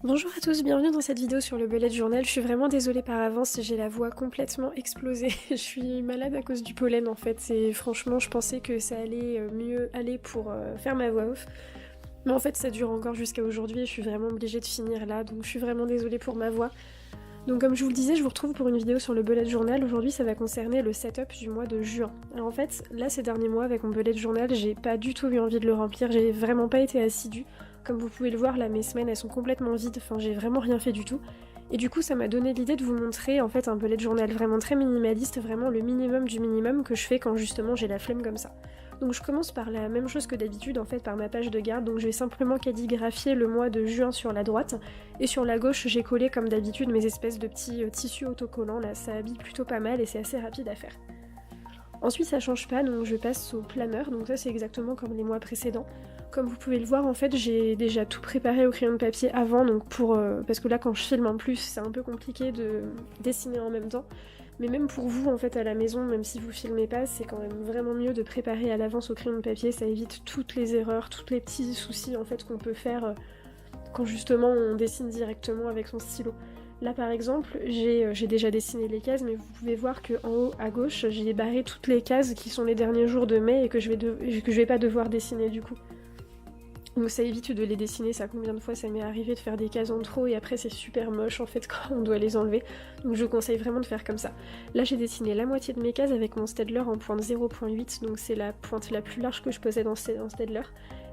Bonjour à tous, bienvenue dans cette vidéo sur le bullet journal. Je suis vraiment désolée par avance, j'ai la voix complètement explosée. Je suis malade à cause du pollen en fait, et franchement je pensais que ça allait mieux aller pour faire ma voix off. Mais en fait ça dure encore jusqu'à aujourd'hui et je suis vraiment obligée de finir là, donc je suis vraiment désolée pour ma voix. Donc comme je vous le disais, je vous retrouve pour une vidéo sur le bullet journal. Aujourd'hui ça va concerner le setup du mois de juin. Alors en fait, là ces derniers mois avec mon bullet journal, j'ai pas du tout eu envie de le remplir, j'ai vraiment pas été assidue. Comme vous pouvez le voir, là mes semaines elles sont complètement vides, enfin j'ai vraiment rien fait du tout. Et du coup ça m'a donné l'idée de vous montrer en fait un bullet journal vraiment très minimaliste, vraiment le minimum du minimum que je fais quand justement j'ai la flemme comme ça. Donc je commence par la même chose que d'habitude en fait par ma page de garde, donc je vais simplement calligraphier le mois de juin sur la droite, et sur la gauche j'ai collé comme d'habitude mes espèces de petits tissus autocollants, là ça habille plutôt pas mal et c'est assez rapide à faire. Ensuite ça change pas, donc je passe au planeur, donc ça c'est exactement comme les mois précédents. Comme vous pouvez le voir en fait j'ai déjà tout préparé au crayon de papier avant, donc parce que là quand je filme en plus c'est un peu compliqué de dessiner en même temps. Mais même pour vous en fait à la maison, même si vous filmez pas, c'est quand même vraiment mieux de préparer à l'avance au crayon de papier, ça évite toutes les erreurs, tous les petits soucis en fait qu'on peut faire quand justement on dessine directement avec son stylo. Là par exemple, j'ai déjà dessiné les cases, mais vous pouvez voir que en haut à gauche, j'ai barré toutes les cases qui sont les derniers jours de mai et que je vais pas devoir dessiner du coup. Donc ça évite de les dessiner, ça combien de fois ça m'est arrivé de faire des cases en trop et après c'est super moche en fait quand on doit les enlever. Donc je conseille vraiment de faire comme ça. Là j'ai dessiné la moitié de mes cases avec mon Staedtler en pointe 0.8, donc c'est la pointe la plus large que je possède en Staedtler.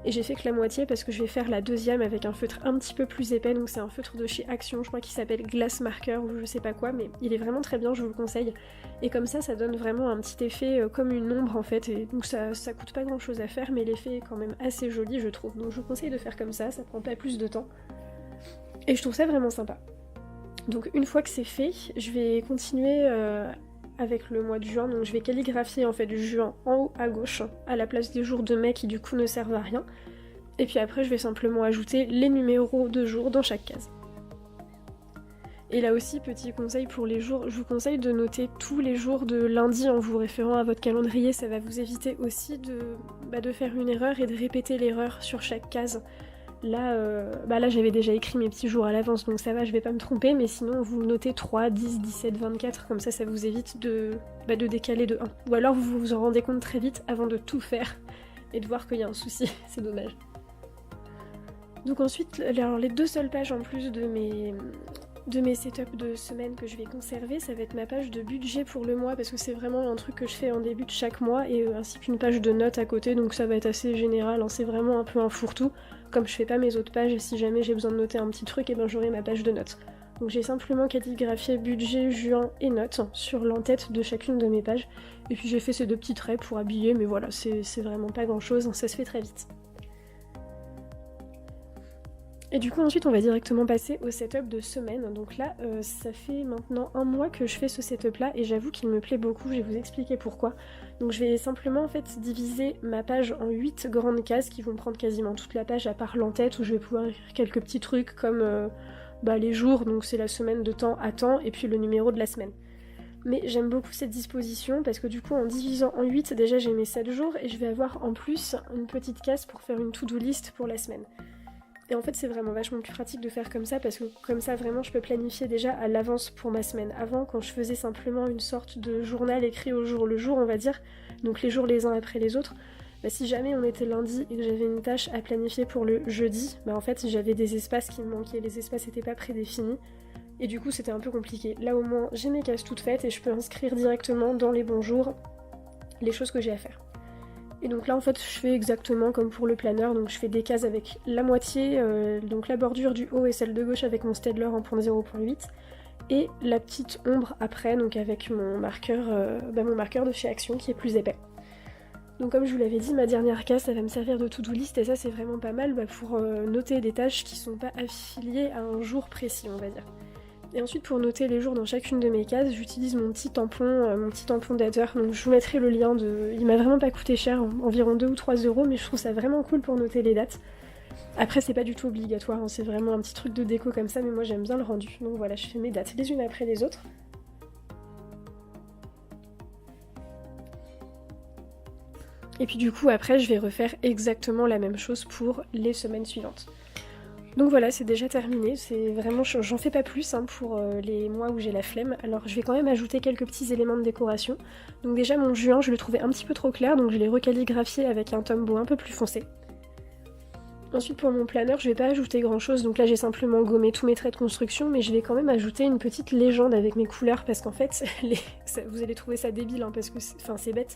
Et j'ai fait que la moitié parce que je vais faire la deuxième avec un feutre un petit peu plus épais, donc c'est un feutre de chez Action, je crois qu'il s'appelle Glass Marker ou je sais pas quoi, mais il est vraiment très bien, je vous le conseille. Et comme ça donne vraiment un petit effet comme une ombre en fait, et donc ça coûte pas grand chose à faire, mais l'effet est quand même assez joli je trouve. Donc je vous conseille de faire comme ça prend pas plus de temps. Et je trouve ça vraiment sympa. Donc une fois que c'est fait, je vais continuer avec le mois de juin, donc je vais calligraphier en fait juin en haut à gauche, à la place des jours de mai qui du coup ne servent à rien. Et puis après je vais simplement ajouter les numéros de jours dans chaque case. Et là aussi, petit conseil pour les jours, je vous conseille de noter tous les jours de lundi en vous référant à votre calendrier, ça va vous éviter aussi de faire une erreur et de répéter l'erreur sur chaque case. Là j'avais déjà écrit mes petits jours à l'avance, donc ça va, je vais pas me tromper, mais sinon vous notez 3, 10, 17, 24, comme ça vous évite de décaler de 1. Ou alors vous vous en rendez compte très vite avant de tout faire et de voir qu'il y a un souci, c'est dommage. Donc ensuite, alors les deux seules pages en plus de mes setups de semaine que je vais conserver, ça va être ma page de budget pour le mois, parce que c'est vraiment un truc que je fais en début de chaque mois, et ainsi qu'une page de notes à côté, donc ça va être assez général, hein, c'est vraiment un peu un fourre-tout. Comme je fais pas mes autres pages, si jamais j'ai besoin de noter un petit truc, et ben j'aurai ma page de notes. Donc j'ai simplement calligraphié budget, juin et notes sur l'entête de chacune de mes pages, et puis j'ai fait ces deux petits traits pour habiller, mais voilà, c'est vraiment pas grand chose, ça se fait très vite. Et du coup ensuite on va directement passer au setup de semaine. Donc là ça fait maintenant un mois que je fais ce setup là et j'avoue qu'il me plaît beaucoup, je vais vous expliquer pourquoi. Donc je vais simplement en fait diviser ma page en 8 grandes cases qui vont prendre quasiment toute la page à part l'entête où je vais pouvoir écrire quelques petits trucs comme les jours, donc c'est la semaine de temps à temps et puis le numéro de la semaine. Mais j'aime beaucoup cette disposition parce que du coup en divisant en 8 déjà j'ai mes 7 jours et je vais avoir en plus une petite case pour faire une to-do list pour la semaine. Et en fait c'est vraiment vachement plus pratique de faire comme ça parce que comme ça vraiment je peux planifier déjà à l'avance pour ma semaine. Avant quand je faisais simplement une sorte de journal écrit au jour le jour on va dire, donc les jours les uns après les autres, si jamais on était lundi et que j'avais une tâche à planifier pour le jeudi, en fait j'avais des espaces qui me manquaient, les espaces n'étaient pas prédéfinis et du coup c'était un peu compliqué. Là au moins j'ai mes cases toutes faites et je peux inscrire directement dans les bons jours les choses que j'ai à faire. Et donc là en fait je fais exactement comme pour le planeur, donc je fais des cases avec la moitié, donc la bordure du haut et celle de gauche avec mon Staedtler en point 0.8 et la petite ombre après, donc avec mon marqueur de chez Action qui est plus épais. Donc comme je vous l'avais dit, ma dernière case ça va me servir de to-do list et ça c'est vraiment pas mal pour noter des tâches qui sont pas affiliées à un jour précis on va dire. Et ensuite pour noter les jours dans chacune de mes cases, j'utilise mon petit tampon dateur, donc je vous mettrai le lien de... Il m'a vraiment pas coûté cher, environ 2 ou 3 euros, mais je trouve ça vraiment cool pour noter les dates. Après c'est pas du tout obligatoire, hein, c'est vraiment un petit truc de déco comme ça, mais moi j'aime bien le rendu. Donc voilà, je fais mes dates les unes après les autres. Et puis du coup après je vais refaire exactement la même chose pour les semaines suivantes. Donc voilà, c'est déjà terminé, c'est vraiment, j'en fais pas plus hein, pour les mois où j'ai la flemme. Alors je vais quand même ajouter quelques petits éléments de décoration. Donc déjà mon juin, je le trouvais un petit peu trop clair, donc je l'ai recalligraphié avec un Tombow un peu plus foncé. Ensuite pour mon planeur, je vais pas ajouter grand chose, donc là j'ai simplement gommé tous mes traits de construction, mais je vais quand même ajouter une petite légende avec mes couleurs, parce qu'en fait, vous allez trouver ça débile, hein, parce que c'est bête,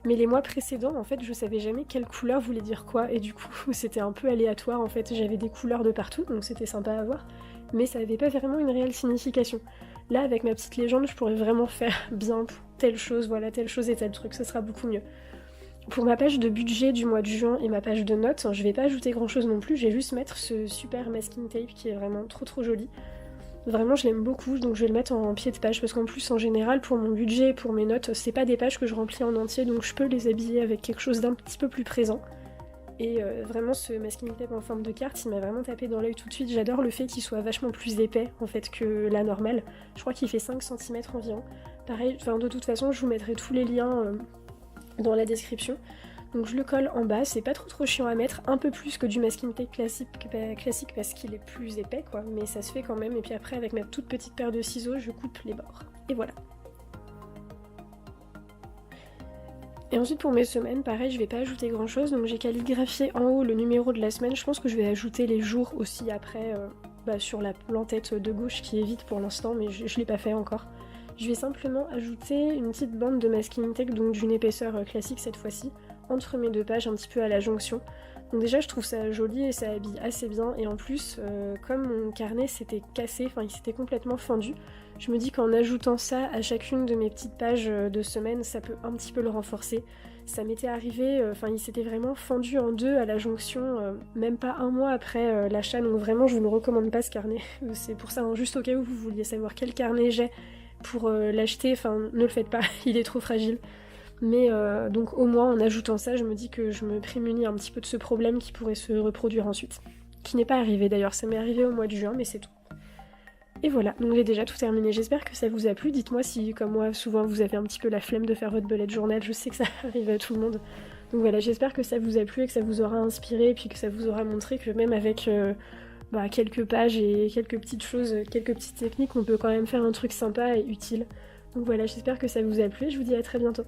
mais les mois précédents, en fait, je savais jamais quelle couleur voulait dire quoi, et du coup, c'était un peu aléatoire, en fait, j'avais des couleurs de partout, donc c'était sympa à voir, mais ça avait pas vraiment une réelle signification. Là, avec ma petite légende, je pourrais vraiment faire bien telle chose, voilà, telle chose et tel truc, ce sera beaucoup mieux. Pour ma page de budget du mois de juin et ma page de notes, je vais pas ajouter grand chose non plus, je vais juste mettre ce super masking tape qui est vraiment trop joli. Vraiment je l'aime beaucoup, donc je vais le mettre en pied de page parce qu'en plus en général pour mon budget et pour mes notes, c'est pas des pages que je remplis en entier, donc je peux les habiller avec quelque chose d'un petit peu plus présent. Et vraiment ce masking tape en forme de carte, il m'a vraiment tapé dans l'œil tout de suite. J'adore le fait qu'il soit vachement plus épais en fait que la normale. Je crois qu'il fait 5 cm environ. Pareil, de toute façon je vous mettrai tous les liens dans la description. Donc je le colle en bas, c'est pas trop chiant à mettre, un peu plus que du masking tape classique parce qu'il est plus épais quoi, mais ça se fait quand même. Et puis après avec ma toute petite paire de ciseaux, je coupe les bords. Et voilà. Et ensuite pour mes semaines, pareil, je vais pas ajouter grand chose, donc j'ai calligraphié en haut le numéro de la semaine. Je pense que je vais ajouter les jours aussi après sur la tête de gauche qui est vide pour l'instant, mais je l'ai pas fait encore. Je vais simplement ajouter une petite bande de masking tape, donc d'une épaisseur classique cette fois-ci, entre mes deux pages, un petit peu à la jonction. Donc déjà je trouve ça joli et ça habille assez bien, et en plus comme mon carnet s'était cassé, il s'était complètement fendu, je me dis qu'en ajoutant ça à chacune de mes petites pages de semaine, ça peut un petit peu le renforcer. Ça m'était arrivé, il s'était vraiment fendu en deux à la jonction, même pas un mois après l'achat, donc vraiment je vous ne recommande pas ce carnet. C'est pour ça, hein, juste au cas où vous vouliez savoir quel carnet j'ai pour l'acheter, ne le faites pas, il est trop fragile. Mais donc au moins en ajoutant ça, je me dis que je me prémunis un petit peu de ce problème qui pourrait se reproduire ensuite. Qui n'est pas arrivé d'ailleurs, ça m'est arrivé au mois de juin, mais c'est tout. Et voilà, donc j'ai déjà tout terminé, j'espère que ça vous a plu. Dites-moi si, comme moi, souvent vous avez un petit peu la flemme de faire votre bullet journal, je sais que ça arrive à tout le monde. Donc voilà, j'espère que ça vous a plu et que ça vous aura inspiré, et puis que ça vous aura montré que même avec quelques pages et quelques petites choses, quelques petites techniques, on peut quand même faire un truc sympa et utile. Donc voilà, j'espère que ça vous a plu et je vous dis à très bientôt.